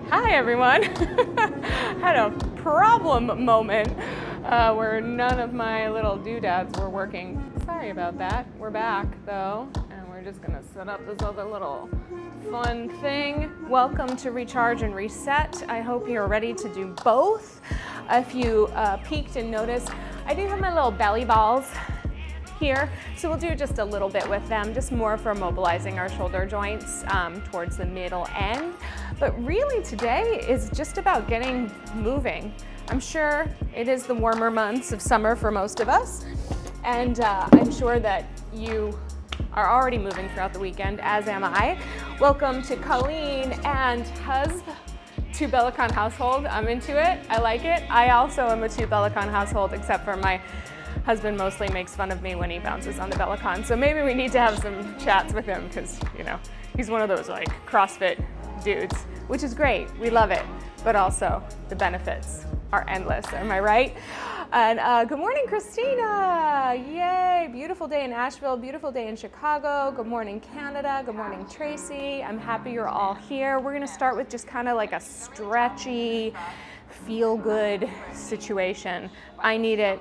Hi everyone. Had a problem moment where none of my little doodads were working. Sorry about that. We're back though, and we're just gonna set up this other little fun thing. Welcome to Recharge and Reset. I hope you're ready to do both. If you peeked and noticed, I do have my little belly balls here, so we'll do just a little bit with them, just more for mobilizing our shoulder joints towards the middle end. But really today is just about getting moving. I'm sure it is the warmer months of summer for most of us, and I'm sure that you are already moving throughout the weekend, as am I. Welcome to Colleen and Husb to Bellicon household. I'm into it, I like it. I also am a to Bellicon household, except for my husband mostly makes fun of me when he bounces on the Bellicon. So maybe we need to have some chats with him because, you know, he's one of those like CrossFit dudes, which is great. We love it. But also the benefits are endless. Am I right? And good morning, Christina. Yay. Beautiful day in Asheville. Beautiful day in Chicago. Good morning, Canada. Good morning, Tracy. I'm happy you're all here. We're going to start with just kind of like a stretchy, feel good situation. I need it.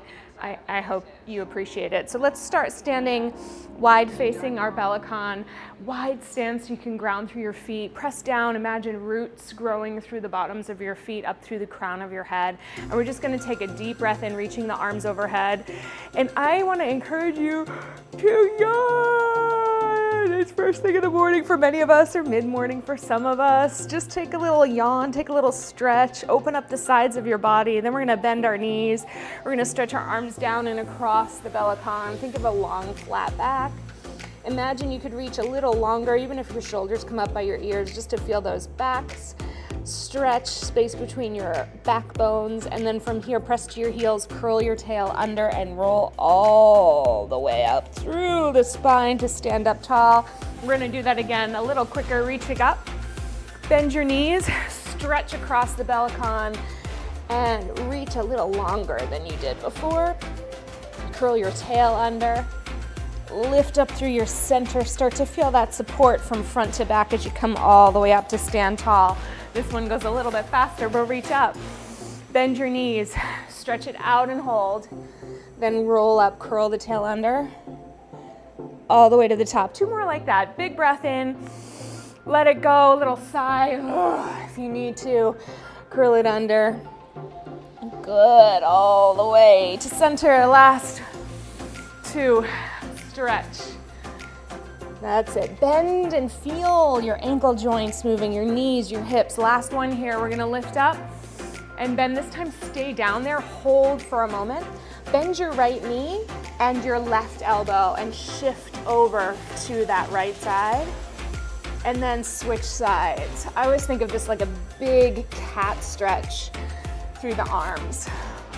I hope you appreciate it. So let's start standing wide facing our Bellicon. Wide stance, you can ground through your feet. Press down, imagine roots growing through the bottoms of your feet up through the crown of your head. And we're just gonna take a deep breath in, reaching the arms overhead. And I wanna encourage you to yawn. It's first thing in the morning for many of us, or mid-morning for some of us. Just take a little yawn, take a little stretch, open up the sides of your body, and then we're gonna bend our knees. We're gonna stretch our arms down and across the Bellicon. Think of a long, flat back. Imagine you could reach a little longer, even if your shoulders come up by your ears, just to feel those backs stretch, space between your backbones, and then from here, press to your heels, curl your tail under, and roll all the way up through the spine to stand up tall. We're gonna do that again a little quicker, reaching up. Bend your knees, stretch across the Bellicon, and reach a little longer than you did before. Curl your tail under. Lift up through your center. Start to feel that support from front to back as you come all the way up to stand tall. This one goes a little bit faster, but reach up. Bend your knees, stretch it out and hold. Then roll up, curl the tail under, all the way to the top. Two more like that. Big breath in, let it go, a little sigh. If you need to, curl it under. Good, all the way to center. Last two, stretch. That's it. Bend and feel your ankle joints moving, your knees, your hips. Last one here. We're gonna lift up and bend. This time stay down there. Hold for a moment. Bend your right knee and your left elbow and shift over to that right side. And then switch sides. I always think of this like a big cat stretch through the arms,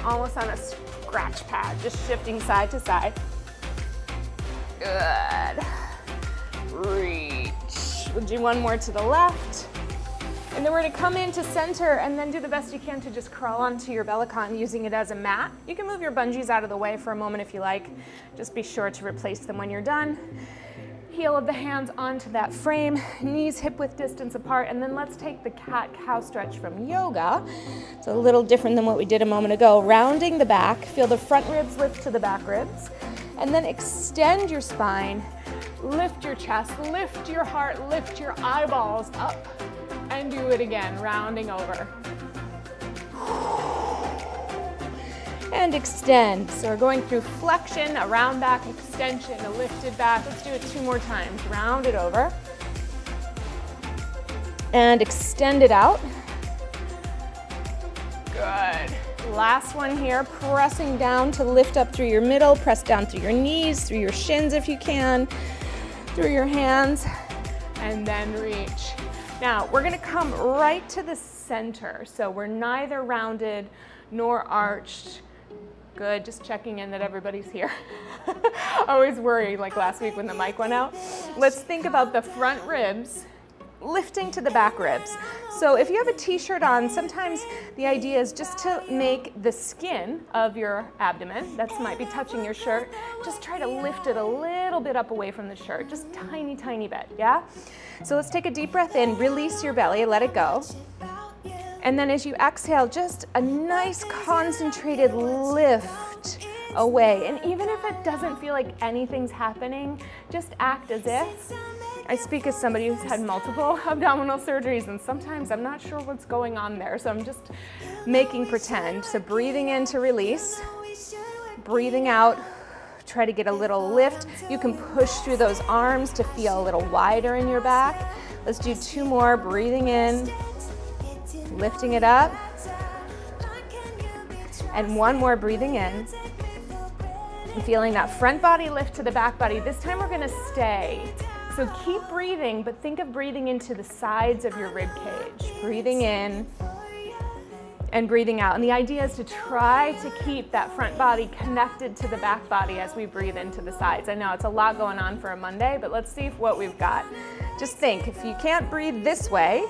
almost on a scratch pad, just shifting side to side. Good. Reach. We'll do one more to the left. And then we're gonna come into center and then do the best you can to just crawl onto your Bellicon using it as a mat. You can move your bungees out of the way for a moment if you like. Just be sure to replace them when you're done. Heel of the hands onto that frame, knees hip-width distance apart, and then let's take the cat-cow stretch from yoga. It's a little different than what we did a moment ago. Rounding the back, feel the front ribs lift to the back ribs, and then extend your spine, lift your chest, lift your heart, lift your eyeballs up, and do it again, rounding over. And extend. So we're going through flexion, a round back extension, a lifted back. Let's do it two more times. Round it over. And extend it out. Good. Last one here, pressing down to lift up through your middle, press down through your knees, through your shins if you can, through your hands, and then reach. Now, we're gonna come right to the center. So we're neither rounded nor arched. Good, just checking in that everybody's here. I always worry, like last week when the mic went out. Let's think about the front ribs lifting to the back ribs. So if you have a t-shirt on, sometimes the idea is just to make the skin of your abdomen, that might be touching your shirt, just try to lift it a little bit up away from the shirt, just tiny, tiny bit, yeah? So let's take a deep breath in, release your belly, let it go. And then as you exhale, just a nice concentrated lift away. And even if it doesn't feel like anything's happening, just act as if. I speak as somebody who's had multiple abdominal surgeries, and sometimes I'm not sure what's going on there, so I'm just making pretend. So breathing in to release, breathing out, try to get a little lift. You can push through those arms to feel a little wider in your back. Let's do 2 more, breathing in, lifting it up, and 1 more, breathing in, and feeling that front body lift to the back body. This time we're gonna stay. So keep breathing, but think of breathing into the sides of your rib cage. Breathing in and breathing out. And the idea is to try to keep that front body connected to the back body as we breathe into the sides. I know it's a lot going on for a Monday, but let's see what we've got. Just think, if you can't breathe this way,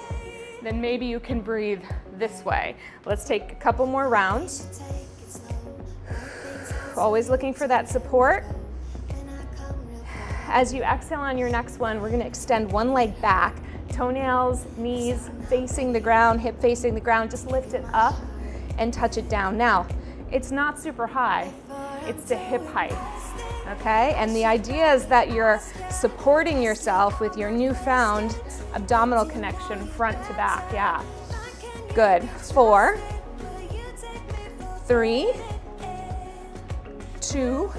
then maybe you can breathe this way. Let's take a couple more rounds. Always looking for that support. As you exhale on your next one, we're gonna extend one leg back, toenails, knees facing the ground, hip facing the ground, just lift it up and touch it down. Now, it's not super high, it's to hip height, okay? And the idea is that you're supporting yourself with your newfound abdominal connection front to back, yeah. Good, 4, 3, 2,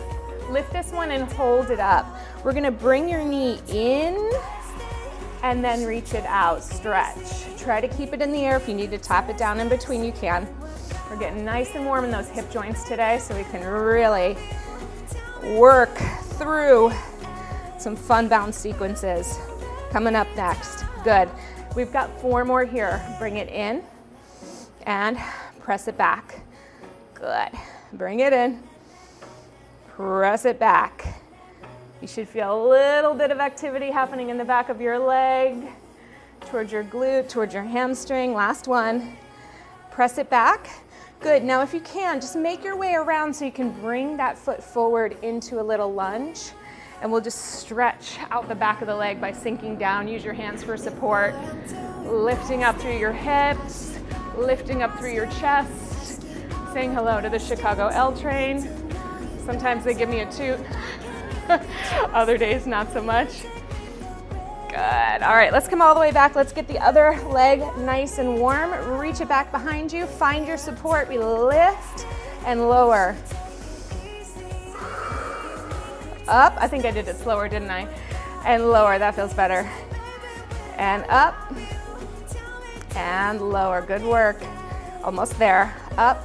lift this one and hold it up. We're gonna bring your knee in and then reach it out, stretch. Try to keep it in the air. If you need to tap it down in between, you can. We're getting nice and warm in those hip joints today, so we can really work through some fun bounce sequences. Coming up next, good. We've got 4 more here. Bring it in and press it back. Good, bring it in, press it back. You should feel a little bit of activity happening in the back of your leg, towards your glute, towards your hamstring. Last one. Press it back. Good. Now if you can, just make your way around so you can bring that foot forward into a little lunge. And we'll just stretch out the back of the leg by sinking down. Use your hands for support. Lifting up through your hips, lifting up through your chest. Saying hello to the Chicago L train. Sometimes they give me a toot. Other days, not so much. Good. All right, let's come all the way back. Let's get the other leg nice and warm. Reach it back behind you. Find your support. We lift and lower. Up. I think I did it slower, didn't I? And lower. That feels better. And up. And lower. Good work. Almost there. Up.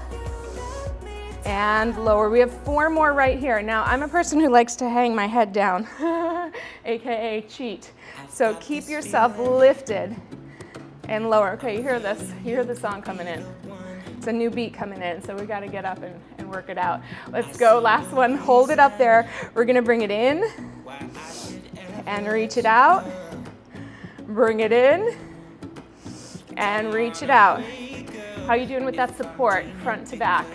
And lower. We have 4 more right here. Now, I'm a person who likes to hang my head down, AKA cheat. So keep yourself lifted and lower. Okay, you hear this? You hear the song coming in. It's a new beat coming in, so we gotta get up and work it out. Let's go, last one. Hold it up there. We're gonna bring it in and reach it out. Bring it in and reach it out. How you doing with that support, front to back?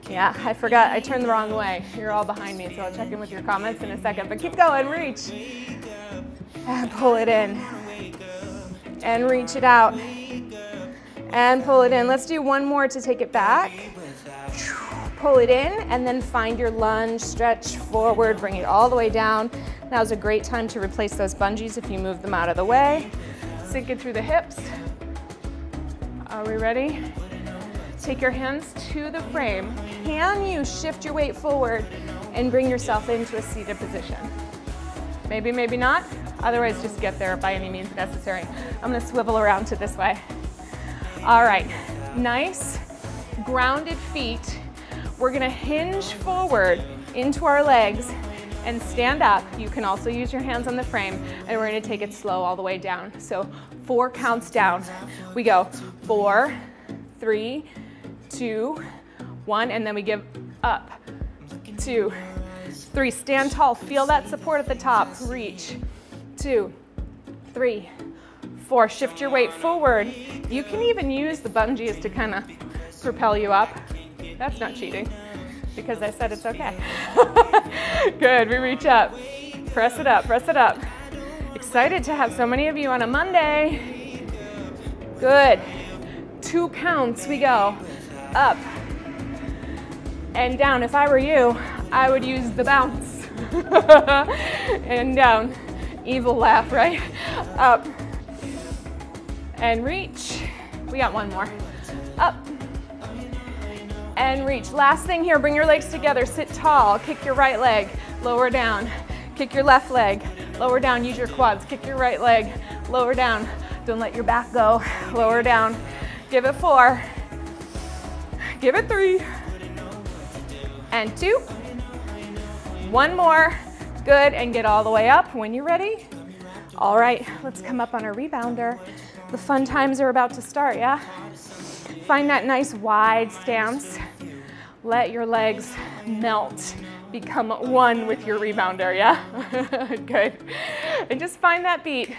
Yeah, I forgot, I turned the wrong way. You're all behind me, so I'll check in with your comments in a second, but keep going, reach. And pull it in. And reach it out. And pull it in. Let's do 1 more to take it back. Pull it in, and then find your lunge, stretch forward, bring it all the way down. Now's a great time to replace those bungees if you move them out of the way. Sink it through the hips. Are we ready? Take your hands to the frame. Can you shift your weight forward and bring yourself into a seated position? Maybe, maybe not. Otherwise, just get there by any means necessary. I'm gonna swivel around to this way. All right, nice grounded feet. We're gonna hinge forward into our legs and stand up. You can also use your hands on the frame, and we're gonna take it slow all the way down. So 4 counts down. We go 4, 3, 2, 1, and then we give up. 2, 3, stand tall, feel that support at the top, reach. 2, 3, 4, shift your weight forward. You can even use the bungees to kind of propel you up. That's not cheating, because I said it's okay. Good, we reach up. Press it up, press it up. Excited to have so many of you on a Monday. Good. 2 2 counts, we go. Up and down. If I were you, I would use the bounce. And down. Evil laugh, right? Up and reach. We got one more. Up and reach. Last thing here, bring your legs together. Sit tall. Kick your right leg. Lower down. Kick your left leg. Lower down. Use your quads. Kick your right leg. Lower down. Don't let your back go. Lower down. Give it 4. Give it 3. And 2. 1 more. Good. And get all the way up when you're ready. All right, let's come up on a rebounder. The fun times are about to start, yeah? Find that nice wide stance. Let your legs melt. Become one with your rebounder, yeah? Good. And just find that beat.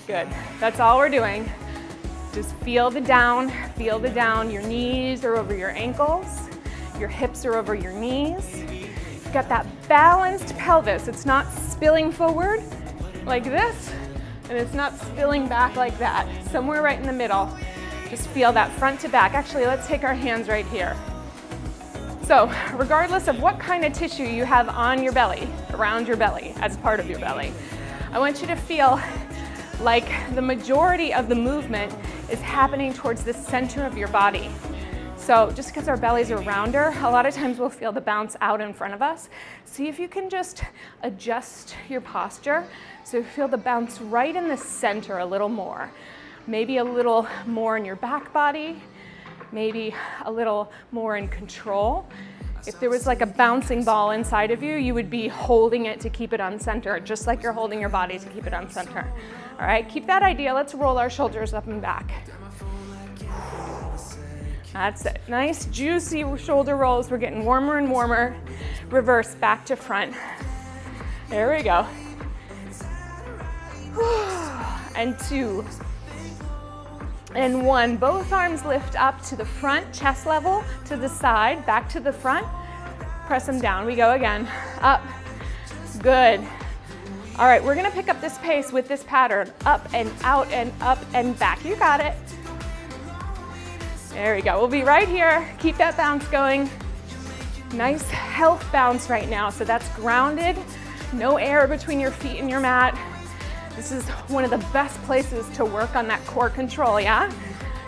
Good. That's all we're doing. Just feel the down, feel the down. Your knees are over your ankles. Your hips are over your knees. You've got that balanced pelvis. It's not spilling forward like this, and it's not spilling back like that. Somewhere right in the middle. Just feel that front to back. Actually, let's take our hands right here. So, regardless of what kind of tissue you have on your belly, around your belly, as part of your belly, I want you to feel like the majority of the movement is happening towards the center of your body. So just because our bellies are rounder, a lot of times we'll feel the bounce out in front of us. See if you can just adjust your posture so you feel the bounce right in the center a little more. Maybe a little more in your back body, maybe a little more in control. If there was like a bouncing ball inside of you, you would be holding it to keep it on center, just like you're holding your body to keep it on center. All right, keep that idea. Let's roll our shoulders up and back. That's it. Nice, juicy shoulder rolls. We're getting warmer and warmer. Reverse back to front. There we go. And 2. And 1. Both arms lift up to the front, chest level, to the side, back to the front. Press them down. We go again. Up. Good. All right, we're gonna pick up this pace with this pattern. Up and out and up and back. You got it. There we go. We'll be right here. Keep that bounce going. Nice health bounce right now. So that's grounded. No air between your feet and your mat. This is one of the best places to work on that core control, yeah?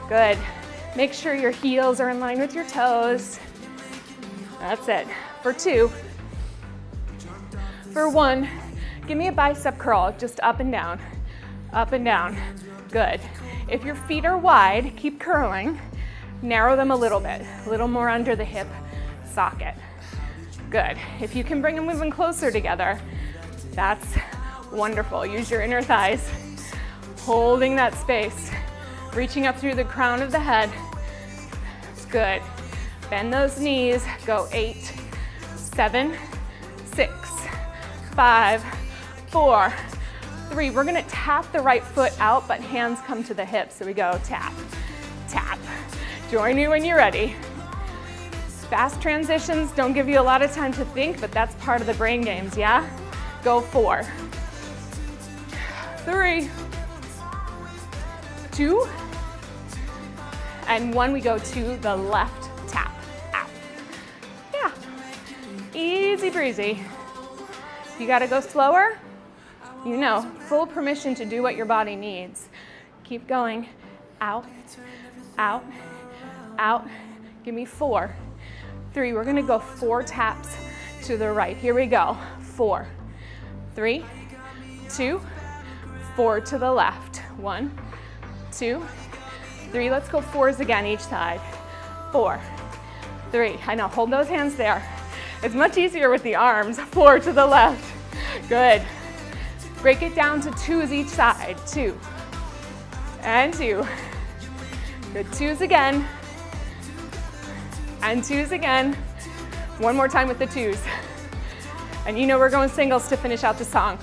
Good. Make sure your heels are in line with your toes. That's it. For 2. For 1, give me a bicep curl, just up and down. Up and down. Good. If your feet are wide, keep curling. Narrow them a little bit, a little more under the hip socket. Good. If you can bring them even closer together, that's wonderful. Use your inner thighs, holding that space, reaching up through the crown of the head. Good. Bend those knees. Go 8, 7, 6, 5, 4, 3. We're gonna tap the right foot out, but hands come to the hips. So we go tap, tap. Join me when you're ready. Fast transitions don't give you a lot of time to think, but that's part of the brain games, yeah? Go 4, 3, 2, and 1. We go to the left, tap, out. Yeah, easy breezy. If you gotta go slower, you know, full permission to do what your body needs. Keep going, out, out, out. Give me 4, 3. We're gonna go 4 taps to the right. Here we go. 4, 3, 2, 4 to the left. 1, 2, 3. Let's go 4s again each side. 4, 3. I know, hold those hands there. It's much easier with the arms. 4 to the left. Good. Break it down to 2s each side. 2 and 2. Good. 2s again. And 2s again. One more time with the 2s. And you know we're going singles to finish out the song.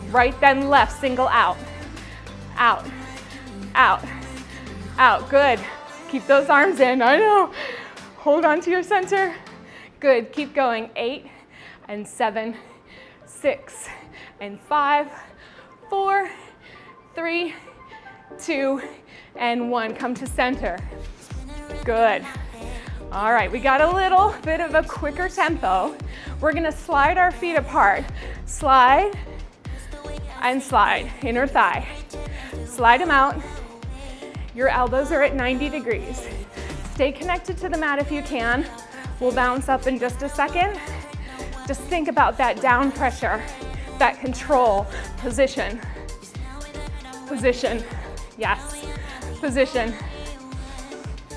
Right, then left, single out. Out, out, out. Good. Keep those arms in. I know. Hold on to your center. Good. Keep going. 8 and 7, 6 and 5, 4, 3, 2, and 1. Come to center. Good. All right, we got a little bit of a quicker tempo. We're gonna slide our feet apart. Slide and slide, inner thigh. Slide them out. Your elbows are at 90 degrees. Stay connected to the mat if you can. We'll bounce up in just a second. Just think about that down pressure, that control, position. Position, yes, position.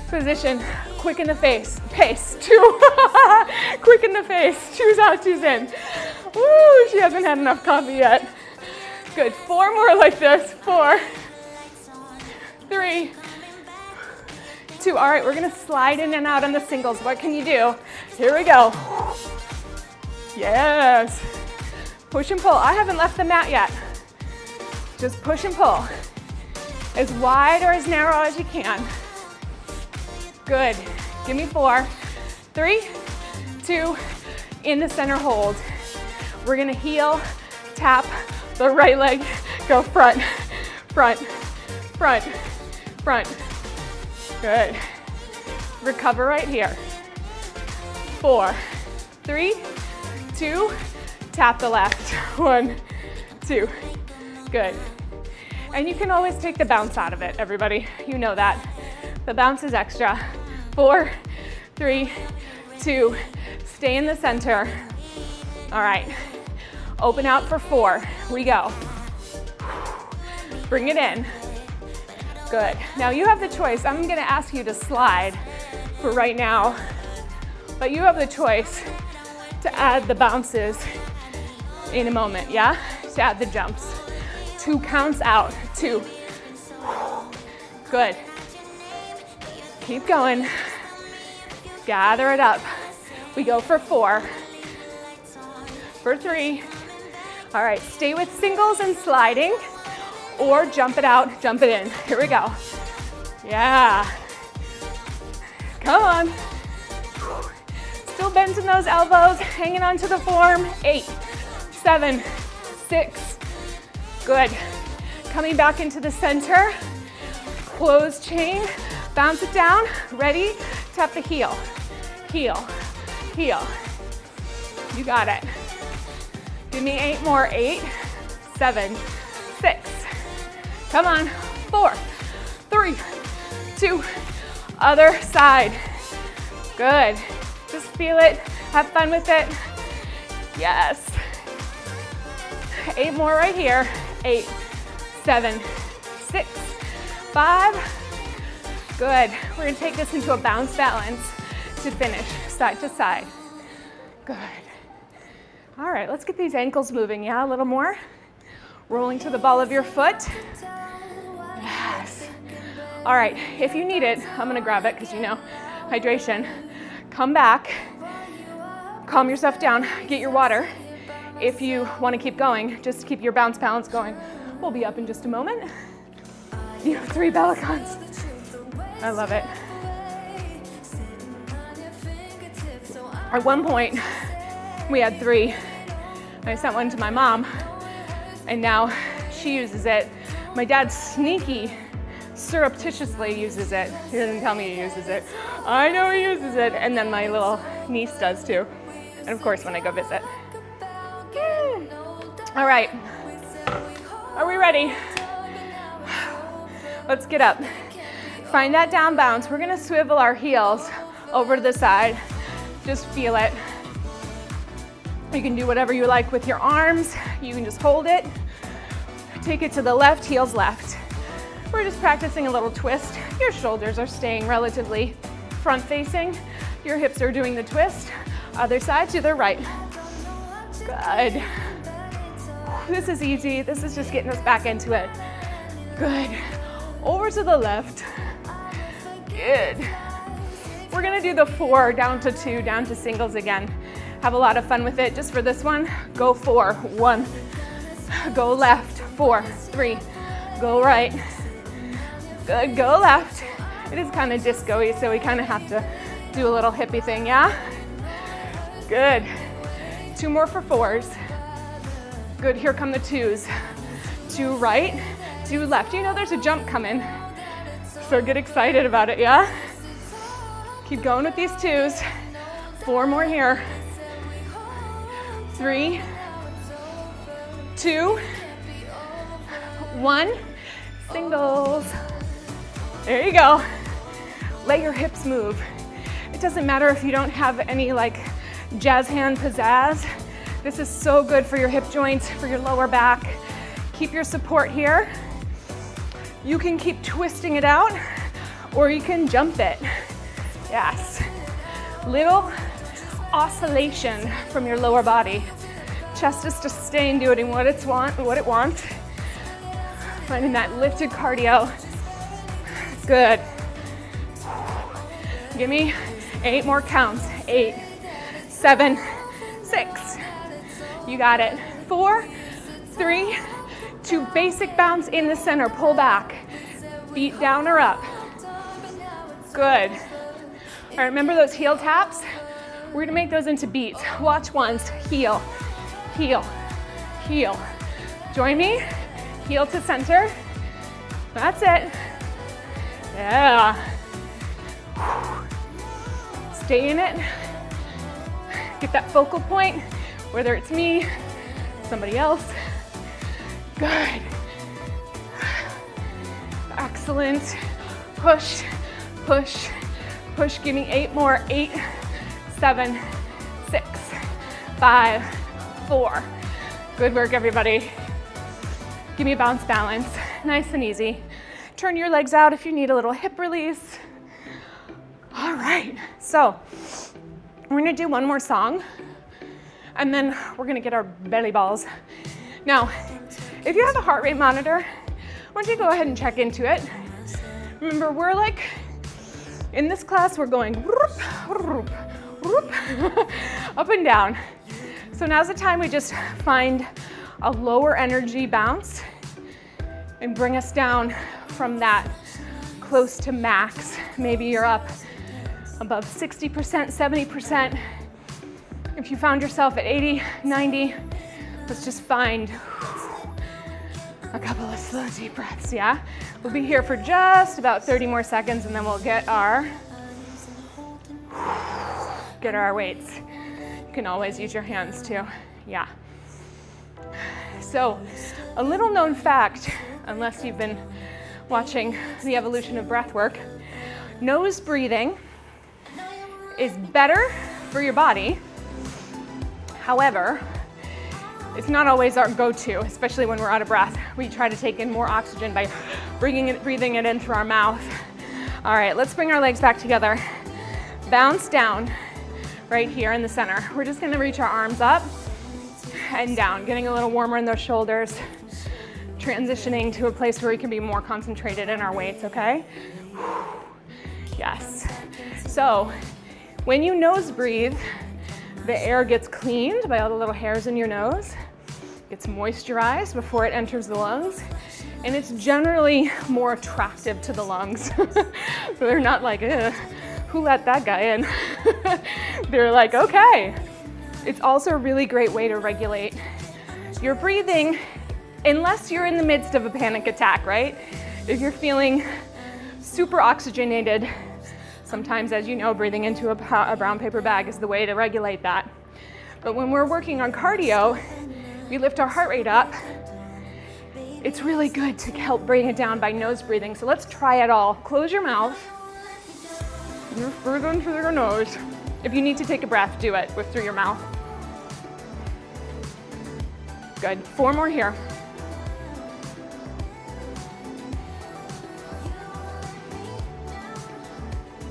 Position, quick in the face, pace, 2, quick in the face, 2's out, 2's in. Woo, she hasn't had enough coffee yet. Good, 4 more like this, 4, 3, 2. All right, we're gonna slide in and out on the singles. What can you do? Here we go. Yes, push and pull. I haven't left the mat yet. Just push and pull, as wide or as narrow as you can. Good, give me 4, 3, 2, in the center hold. We're gonna heel, tap the right leg, go front, front, front, front. Good, recover right here. 4, 3, 2, tap the left, 1, 2, good. And you can always take the bounce out of it, everybody, you know that. The bounce is extra. 4, 3, 2, stay in the center. All right, open out for 4, we go. Bring it in, good. Now you have the choice. I'm gonna ask you to slide for right now, but you have the choice to add the bounces in a moment, yeah? To add the jumps. 2 counts out, 2. Good. Keep going. Gather it up. We go for 4. For 3. All right, stay with singles and sliding, or jump it out, jump it in. Here we go. Yeah. Come on. Still bending those elbows, hanging onto the form. 8, 7, 6. Good. Coming back into the center. Closed chain. Bounce it down. Ready? Tap the heel. Heel. Heel. You got it. Give me 8 more. 8, 7, 6. Come on. 4, 3, 2. Other side. Good. Just feel it. Have fun with it. Yes. 8 more right here. 8, 7, 6, 5. Good. We're gonna take this into a bounce balance to finish, side to side. Good. All right, let's get these ankles moving, yeah? A little more. Rolling to the ball of your foot. Yes. All right, if you need it, I'm gonna grab it because you know, hydration. Come back, calm yourself down, get your water. If you wanna keep going, just keep your bounce balance going. We'll be up in just a moment. You have 3 Bellicons. I love it. At one point, we had 3. I sent one to my mom, and now she uses it. My dad surreptitiously uses it. He doesn't tell me he uses it. I know he uses it, and then my little niece does too. And of course, when I go visit. All right, are we ready? Let's get up. Find that down bounce. We're gonna swivel our heels over to the side. Just feel it. You can do whatever you like with your arms. You can just hold it. Take it to the left, heels left. We're just practicing a little twist. Your shoulders are staying relatively front facing. Your hips are doing the twist. Other side to the right. Good. This is easy. This is just getting us back into it. Good. Over to the left. Good. We're gonna do the 4 down to 2, down to singles again. Have a lot of fun with it. Just for this one, go 4, 1. Go left, 4, 3. Go right. Good, go left. It is kind of disco-y, so we kind of have to do a little hippie thing, yeah? Good. 2 more for 4s. Good, here come the 2s. 2 right, do left. You know there's a jump coming, so get excited about it, yeah? Keep going with these 2s. 4 more here. 3, 2, 1. Singles. There you go. Let your hips move. It doesn't matter if you don't have any like jazz hand pizzazz. This is so good for your hip joints, for your lower back. Keep your support here. You can keep twisting it out, or you can jump it. Yes. Little oscillation from your lower body. Chest is just staying doing what it wants. Finding that lifted cardio. Good. Give me 8 more counts. 8, 7, 6. You got it. 4, 3, 2. Basic bounce in the center. Pull back. Feet down or up. Good. All right, remember those heel taps? We're gonna make those into beats. Watch once. Heel, heel, heel. Join me. Heel to center. That's it. Yeah. Stay in it. Get that focal point, whether it's me, somebody else. Good. Excellent. Push, push, push. Give me 8 more. 8, 7, 6, 5, 4. Good work, everybody. Give me a bounce balance. Nice and easy. Turn your legs out if you need a little hip release. All right, so we're gonna do one more song, and then we're gonna get our belly balls. Now, if you have a heart rate monitor, why don't you go ahead and check into it. Remember, we're like, in this class, we're going whoop, whoop, whoop, up and down. So now's the time we just find a lower energy bounce and bring us down from that close to max. Maybe you're up above 60%, 70%. If you found yourself at 80, 90, let's just find a couple of slow, deep breaths, yeah? We'll be here for just about 30 more seconds, and then we'll get our weights. You can always use your hands too, yeah. So, a little known fact, unless you've been watching the evolution of breath work, nose breathing is better for your body. However, it's not always our go-to, especially when we're out of breath. We try to take in more oxygen by breathing it in through our mouth. All right, let's bring our legs back together. Bounce down right here in the center. We're just gonna reach our arms up and down, getting a little warmer in those shoulders, transitioning to a place where we can be more concentrated in our weights, okay? Yes. So, when you nose breathe, the air gets cleaned by all the little hairs in your nose, gets moisturized before it enters the lungs, and it's generally more attractive to the lungs. They're not like, who let that guy in? They're like, okay. It's also a really great way to regulate your breathing, unless you're in the midst of a panic attack, right? If you're feeling super oxygenated, sometimes, as you know, breathing into a brown paper bag is the way to regulate that. But when we're working on cardio, we lift our heart rate up. It's really good to help bring it down by nose breathing. So let's try it all. Close your mouth. Just breathe in through your nose. If you need to take a breath, do it through your mouth. Good. 4 more here.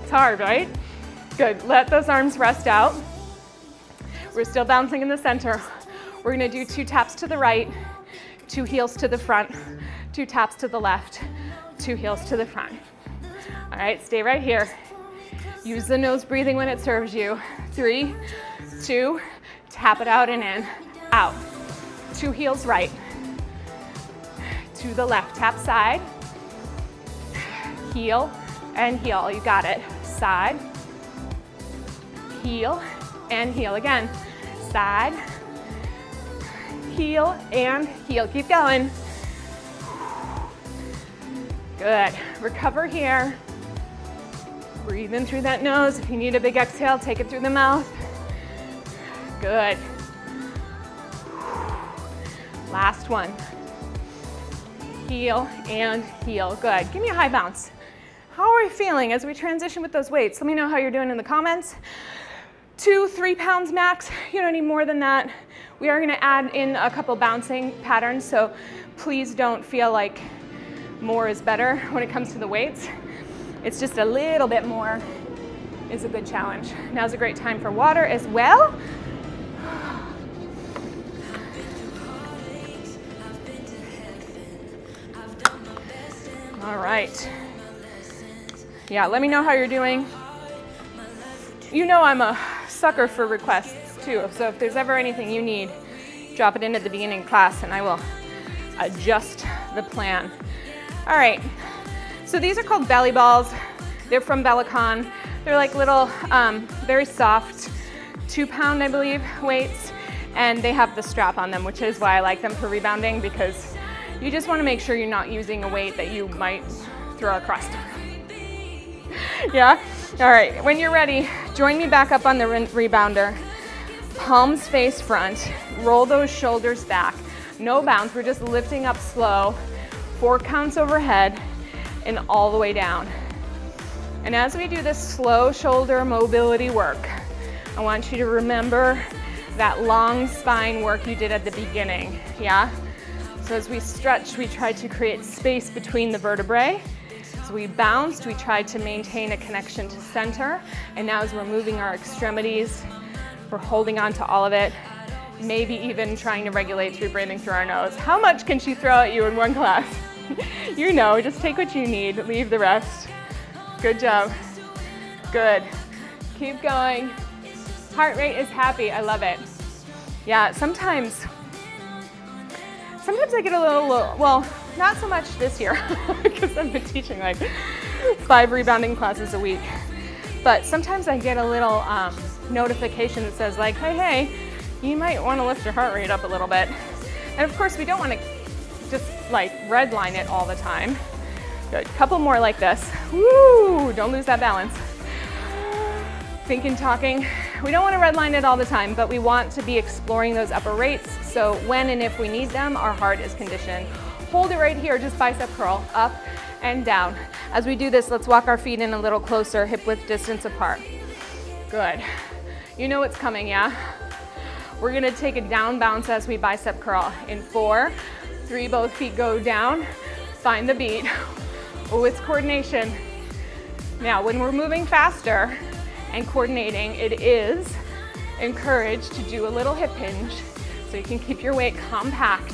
It's hard, right? Good. Let those arms rest out. We're still bouncing in the center. We're gonna do 2 taps to the right, 2 heels to the front, 2 taps to the left, 2 heels to the front. All right, stay right here. Use the nose breathing when it serves you. 3, 2, tap it out and in, out. 2 heels right, to the left, tap side, heel and heel, you got it. Side, heel and heel again. Side, heel and heel, keep going. Good. Recover here. Breathe in through that nose. If you need a big exhale, take it through the mouth. Good. Last one. Heel and heel. Good. Give me a high bounce. How are we feeling as we transition with those weights? Let me know how you're doing in the comments. 2-3 pounds max. You don't need more than that. We are going to add in a couple bouncing patterns, so please don't feel like more is better when it comes to the weights. It's just a little bit more is a good challenge. Now's a great time for water as well. All right. Yeah, let me know how you're doing. You know I'm a sucker for requests too, so if there's ever anything you need, drop it in at the beginning of class and I will adjust the plan. All right, so these are called belly balls. They're from Bellicon. They're like little, very soft, 2-pound, I believe, weights, and they have the strap on them, which is why I like them for rebounding, because you just want to make sure you're not using a weight that you might throw across the room. Yeah? All right, when you're ready, join me back up on the rebounder. Palms face front, roll those shoulders back. No bounce, we're just lifting up slow, 4 counts overhead and all the way down. And as we do this slow shoulder mobility work, I want you to remember that long spine work you did at the beginning, yeah? So as we stretch, we try to create space between the vertebrae. As we bounced, we tried to maintain a connection to center. And now as we're moving our extremities, we're holding on to all of it, maybe even trying to regulate through breathing through our nose. How much can she throw at you in one class? You know, just take what you need, leave the rest. Good job. Good. Keep going. Heart rate is happy. I love it. Yeah, sometimes I get a little, well, not so much this year because I've been teaching like 5 rebounding classes a week. But sometimes I get a little notification that says like, hey, you might want to lift your heart rate up a little bit. And of course, we don't want to just like redline it all the time. Good. Couple more like this. Woo! Don't lose that balance. Thinking, talking. We don't want to redline it all the time, but we want to be exploring those upper rates. So when and if we need them, our heart is conditioned. Hold it right here, just bicep curl, up and down. As we do this, let's walk our feet in a little closer, hip width distance apart. Good. You know what's coming, yeah? We're gonna take a down bounce as we bicep curl. In 4, 3, both feet go down. Find the beat. Oh, it's coordination. Now, when we're moving faster and coordinating, it is encouraged to do a little hip hinge so you can keep your weight compact.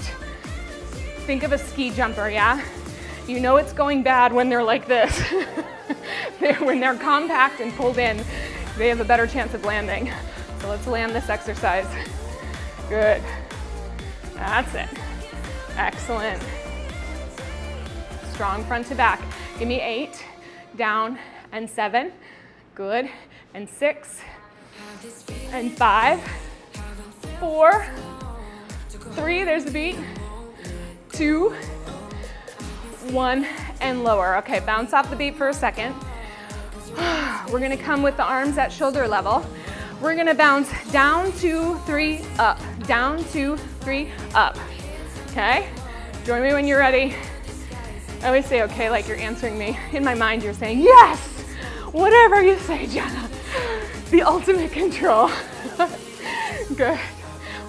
Think of a ski jumper, yeah? You know it's going bad when they're like this. When they're compact and pulled in, they have a better chance of landing. So let's land this exercise. Good. That's it. Excellent. Strong front to back. Give me 8, down, and 7. Good. And 6, and 5, 4, 3, there's the beat, 2, 1, and lower. Okay, bounce off the beat for a second. We're gonna come with the arms at shoulder level. We're gonna bounce down, 2, 3, up. Down, 2, 3, up. Okay? Join me when you're ready. I always say okay like you're answering me. In my mind, you're saying, yes! Whatever you say, Jenna. The ultimate control. Good.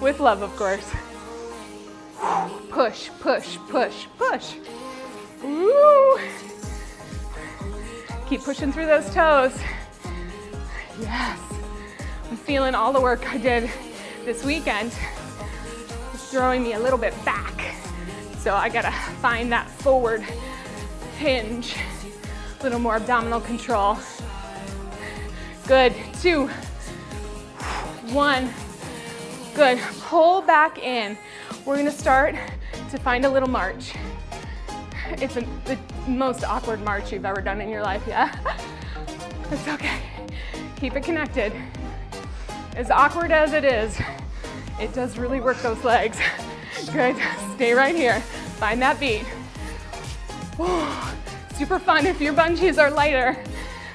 With love, of course. Push, push, push, push. Woo! Keep pushing through those toes. Yes. I'm feeling all the work I did this weekend. It's throwing me a little bit back. So I gotta find that forward hinge. A little more abdominal control. Good. 2, 1. Good. Pull back in. We're gonna start to find a little march. It's the most awkward march you've ever done in your life, yeah? It's okay. Keep it connected. As awkward as it is, it does really work those legs. Good. Stay right here. Find that beat. Super fun if your bungees are lighter.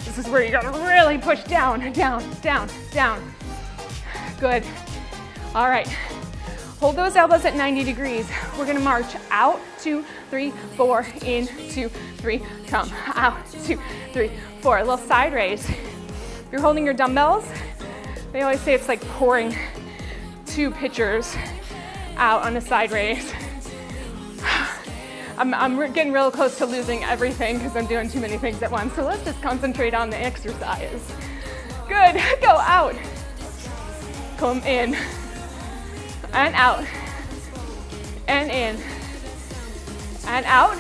This is where you gotta really push down, down, down, down. Good. All right. Hold those elbows at 90 degrees. We're gonna march out, 2, 3, 4, in, 2, 3, come, out, 2, 3, 4. A little side raise. If you're holding your dumbbells, they always say it's like pouring 2 pitchers out on a side raise. I'm getting real close to losing everything because I'm doing too many things at once. So let's just concentrate on the exercise. Good, go out. Come in, and out, and in, and out,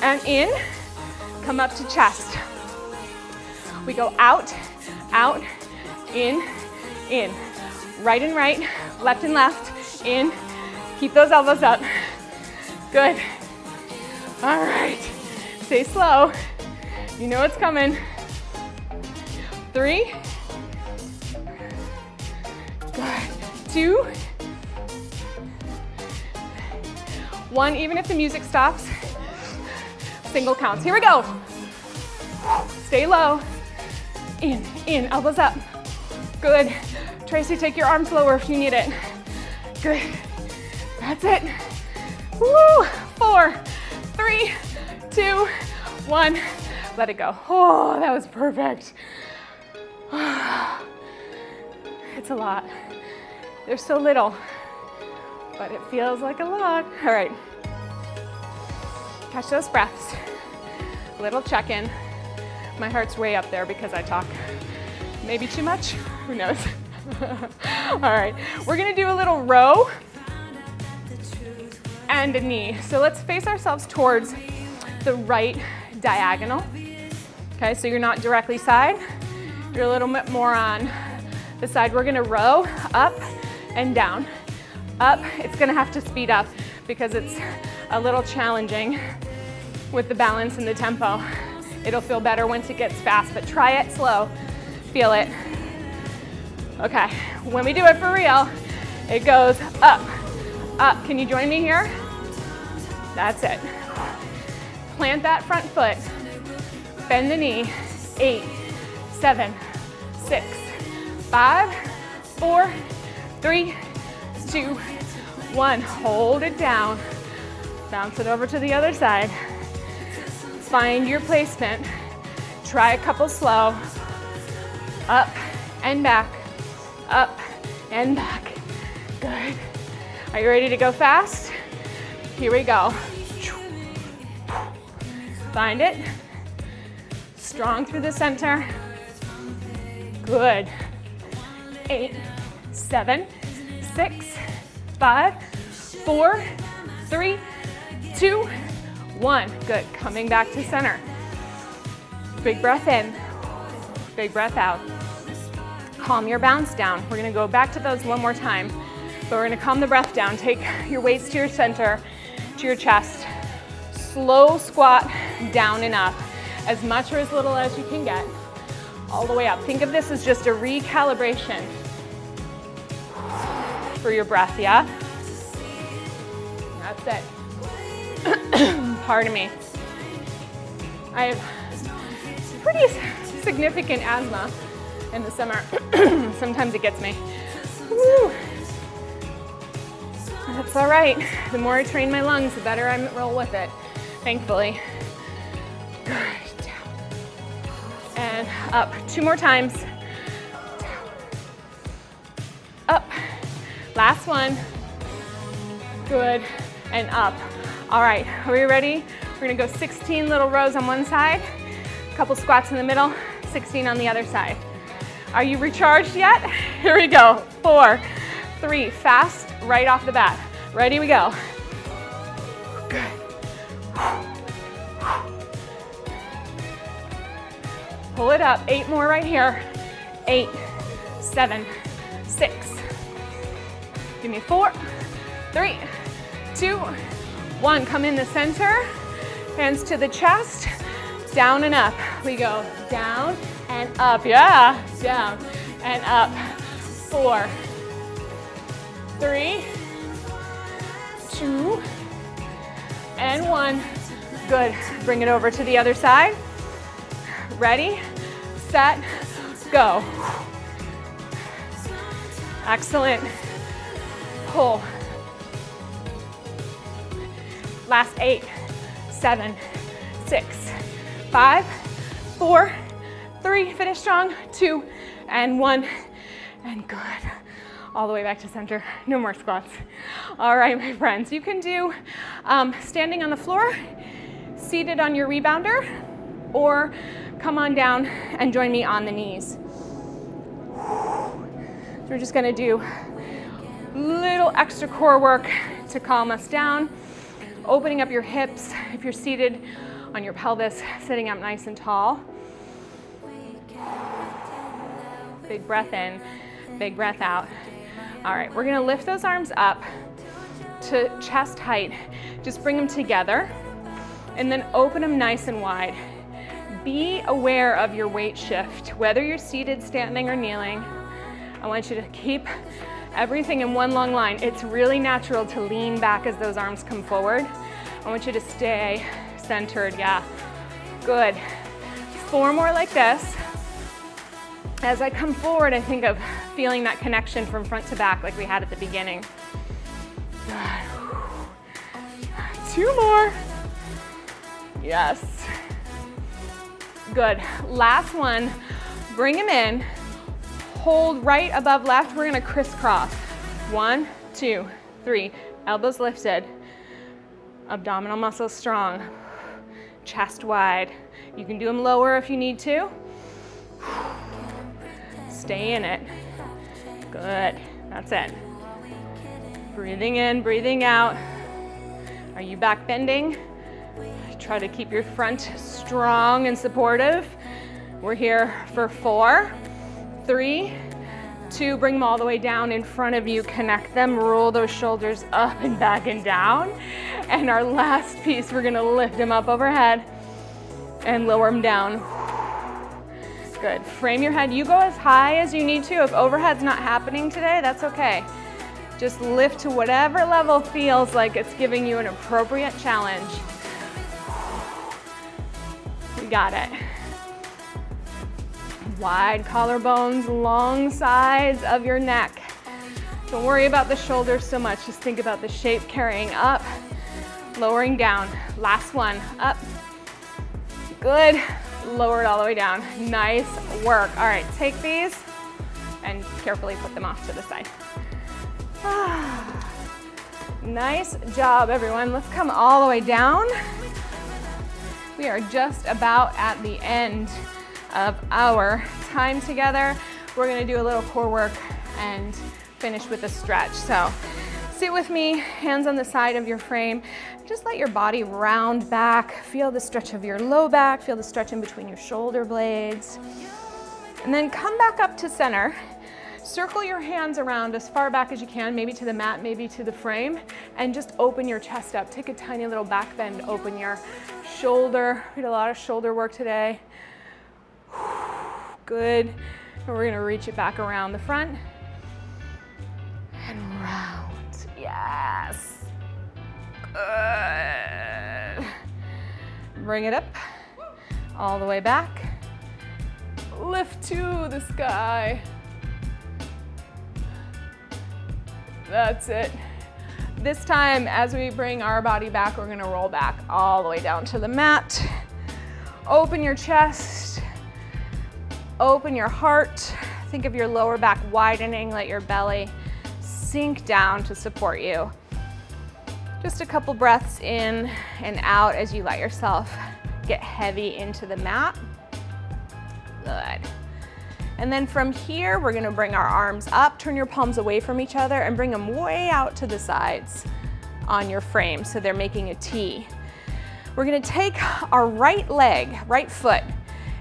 and in. Come up to chest. We go out, out, in, in. Right and right, left and left, in. Keep those elbows up. Good. All right. Stay slow. You know it's coming. 3. Good. 2. 1. Even if the music stops, single counts. Here we go. Stay low. In, elbows up. Good. Tracy, take your arms lower if you need it. Good. That's it. Woo! 4, 3, 2, 1. Let it go. Oh, that was perfect. It's a lot. There's so little, but it feels like a lot. All right. Catch those breaths. Little check-in. My heart's way up there because I talk maybe too much. Who knows? All right. We're gonna do a little row and a knee. So let's face ourselves towards the right diagonal. Okay, so you're not directly side. You're a little bit more on the side. We're gonna row up and down. Up, it's gonna have to speed up because it's a little challenging with the balance and the tempo. It'll feel better once it gets fast, but try it slow. Feel it. Okay, when we do it for real, it goes up, up. Can you join me here? That's it. Plant that front foot. Bend the knee. 8, 7, 6, 5, 4, 3, 2, 1. Hold it down. Bounce it over to the other side. Find your placement. Try a couple slow. Up and back. Up and back. Good. Are you ready to go fast? Here we go. Find it. Strong through the center. Good. 8, 7, 6, 5, 4, 3, 2, 1. Good. Coming back to center. Big breath in. Big breath out. Calm your bounce down. We're gonna go back to those one more time, but we're gonna calm the breath down. Take your weights to your center, to your chest. Slow squat down and up, as much or as little as you can get, all the way up. Think of this as just a recalibration for your breath, yeah? That's it. Pardon me. I have pretty significant asthma in the summer. Sometimes it gets me. Woo. That's all right. The more I train my lungs, the better I roll with it, thankfully. Good. Down. And up. 2 more times. Down. Up. Last one. Good. And up. All right. Are we ready? We're going to go 16 little rows on one side, a couple squats in the middle, 16 on the other side. Are you recharged yet? Here we go. 4, 3, fast, right off the bat. Ready, we go. Good. Pull it up. 8 more right here. 8, 7, 6. Give me 4, 3, 2, 1. Come in the center. Hands to the chest. Down and up. We go down and up. Yeah. Down and up. 4, 3, 2, and 1. Good. Bring it over to the other side. Ready, set, go. Excellent. Pull. Last 8, 7, 6, 5, 4, 3, finish strong, 2, and 1, and good. All the way back to center, no more squats. All right, my friends, you can do standing on the floor, seated on your rebounder, or come on down and join me on the knees. So we're just gonna do little extra core work to calm us down, opening up your hips if you're seated on your pelvis, sitting up nice and tall. Big breath in, big breath out. All right, we're gonna lift those arms up to chest height. Just bring them together and then open them nice and wide. Be aware of your weight shift, whether you're seated, standing, or kneeling. I want you to keep everything in one long line. It's really natural to lean back as those arms come forward. I want you to stay centered, yeah. Good. 4 more like this. As I come forward, I think of feeling that connection from front to back like we had at the beginning. Good. 2 more. Yes. Good. Last one. Bring them in. Hold right above left. We're gonna crisscross. 1, 2, 3. Elbows lifted. Abdominal muscles strong. Chest wide. You can do them lower if you need to. Stay in it. Good. That's it. Breathing in, breathing out. Are you back bending? Try to keep your front strong and supportive. We're here for 4, 3, 2. Bring them all the way down in front of you. Connect them. Roll those shoulders up and back and down. And our last piece, we're gonna lift them up overhead and lower them down. Good. Frame your head. You go as high as you need to. If overhead's not happening today, that's okay. Just lift to whatever level feels like it's giving you an appropriate challenge. We got it. Wide collarbones, long sides of your neck. Don't worry about the shoulders so much. Just think about the shape carrying up, lowering down. Last one. Up. Good. Lower it all the way down. Nice work. All right, take these and carefully put them off to the side. Nice job, everyone. Let's come all the way down. We are just about at the end of our time together. We're gonna do a little core work and finish with a stretch. So sit with me, hands on the side of your frame. Just let your body round back. Feel the stretch of your low back. Feel the stretch in between your shoulder blades. And then come back up to center. Circle your hands around as far back as you can, maybe to the mat, maybe to the frame, and just open your chest up. Take a tiny little back bend, open your shoulder. We did a lot of shoulder work today. Good. And we're gonna reach it back around the front and round. Yes. Good. Bring it up all the way back. Lift to the sky. That's it. This time, as we bring our body back, we're gonna roll back all the way down to the mat. Open your chest, open your heart. Think of your lower back widening, let your belly sink down to support you. Just a couple breaths in and out as you let yourself get heavy into the mat. Good. And then from here, we're gonna bring our arms up, turn your palms away from each other and bring them way out to the sides on your frame so they're making a T. We're gonna take our right leg, right foot,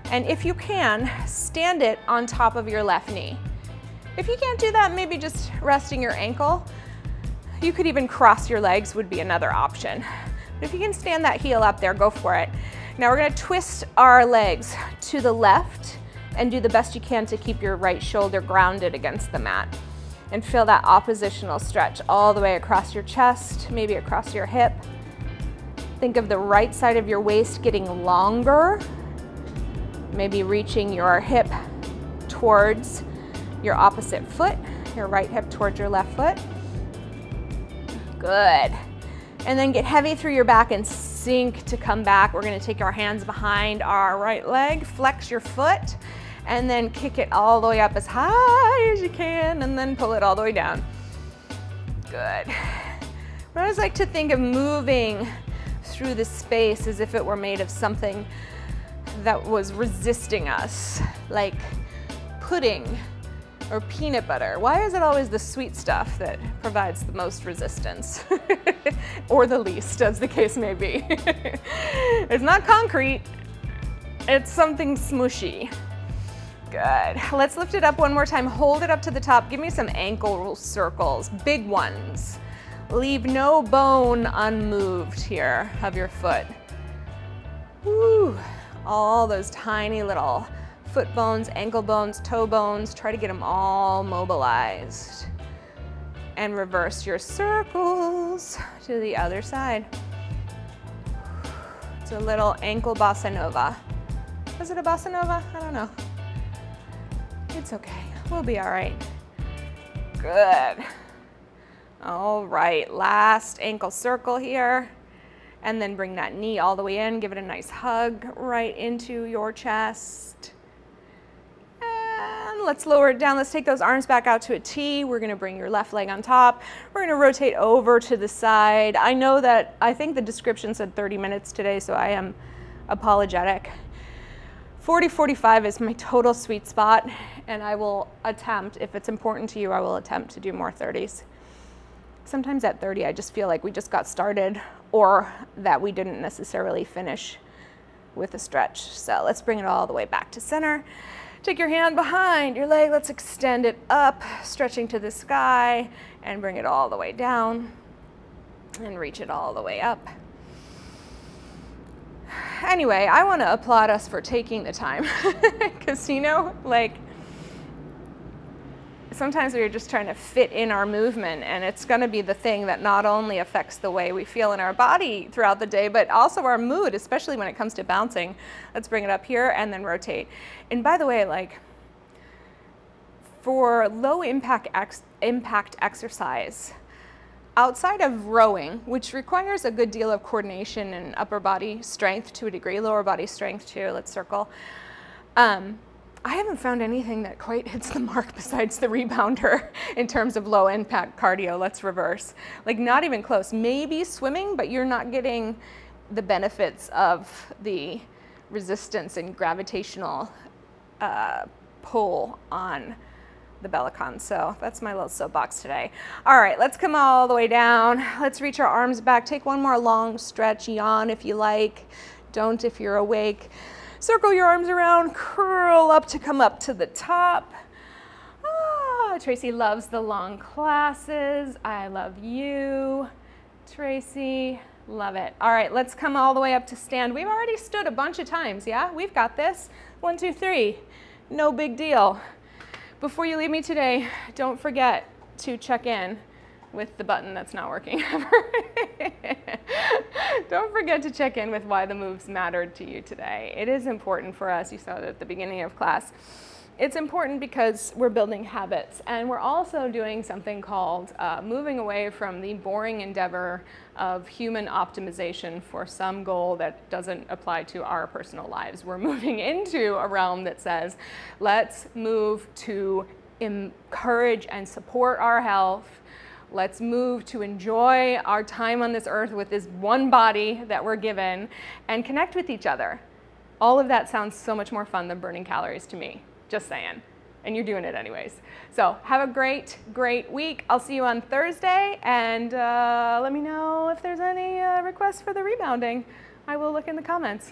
and if you can, stand it on top of your left knee. If you can't do that, maybe just resting your ankle. You could even cross your legs would be another option. But if you can stand that heel up there, go for it. Now we're gonna twist our legs to the left and do the best you can to keep your right shoulder grounded against the mat. And feel that oppositional stretch all the way across your chest, maybe across your hip. Think of the right side of your waist getting longer, maybe reaching your hip towards your opposite foot, your right hip towards your left foot. Good. And then get heavy through your back and sink to come back. We're gonna take our hands behind our right leg, flex your foot, and then kick it all the way up as high as you can, and then pull it all the way down. Good. I always like to think of moving through the space as if it were made of something that was resisting us, like pudding or peanut butter. Why is it always the sweet stuff that provides the most resistance? Or the least, as the case may be. It's not concrete, it's something smushy. Good. Let's lift it up one more time. Hold it up to the top. Give me some ankle circles, big ones. Leave no bone unmoved here of your foot. Woo. All those tiny little foot bones, ankle bones, toe bones, try to get them all mobilized. And reverse your circles to the other side. It's a little ankle bossa nova. Was it a bossa nova? I don't know. It's okay, we'll be all right. Good. All right, last ankle circle here. And then bring that knee all the way in, give it a nice hug right into your chest. And let's lower it down. Let's take those arms back out to a T. We're gonna bring your left leg on top. We're gonna rotate over to the side. I think the description said 30 minutes today, so I am apologetic. 40-45 is my total sweet spot, and I will attempt, if it's important to you, I will attempt to do more 30s. Sometimes at 30, I just feel like we just got started, or that we didn't necessarily finish with a stretch. So let's bring it all the way back to center. Take your hand behind your leg, let's extend it up, stretching to the sky, and bring it all the way down, and reach it all the way up. Anyway, I want to applaud us for taking the time, because you know, like, sometimes we're just trying to fit in our movement, and it's going to be the thing that not only affects the way we feel in our body throughout the day, but also our mood, especially when it comes to bouncing. Let's bring it up here and then rotate. And by the way, like, for low impact exercise, outside of rowing, which requires a good deal of coordination and upper body strength to a degree, lower body strength too, let's circle. I haven't found anything that quite hits the mark besides the rebounder in terms of low impact cardio. Let's reverse. Like, not even close. Maybe swimming, but you're not getting the benefits of the resistance and gravitational pull on the Bellicon. So that's my little soapbox today. All right, let's come all the way down. Let's reach our arms back. Take one more long stretch, yawn if you like. Don't if you're awake. Circle your arms around, curl up to come up to the top. Ah, Tracy loves the long classes. I love you, Tracy. Love it. All right, let's come all the way up to stand. We've already stood a bunch of times, yeah? We've got this. 1, 2, 3. No big deal. Before you leave me today, don't forget to check in with the button that's not working ever. Don't forget to check in with why the moves mattered to you today. It is important for us. You saw it at the beginning of class. It's important because we're building habits, and we're also doing something called moving away from the boring endeavor of human optimization for some goal that doesn't apply to our personal lives. We're moving into a realm that says, let's move to encourage and support our health. Let's move to enjoy our time on this earth with this one body that we're given and connect with each other. All of that sounds so much more fun than burning calories to me, just saying. And you're doing it anyways. So have a great, great week. I'll see you on Thursday, and let me know if there's any requests for the rebounding. I will look in the comments.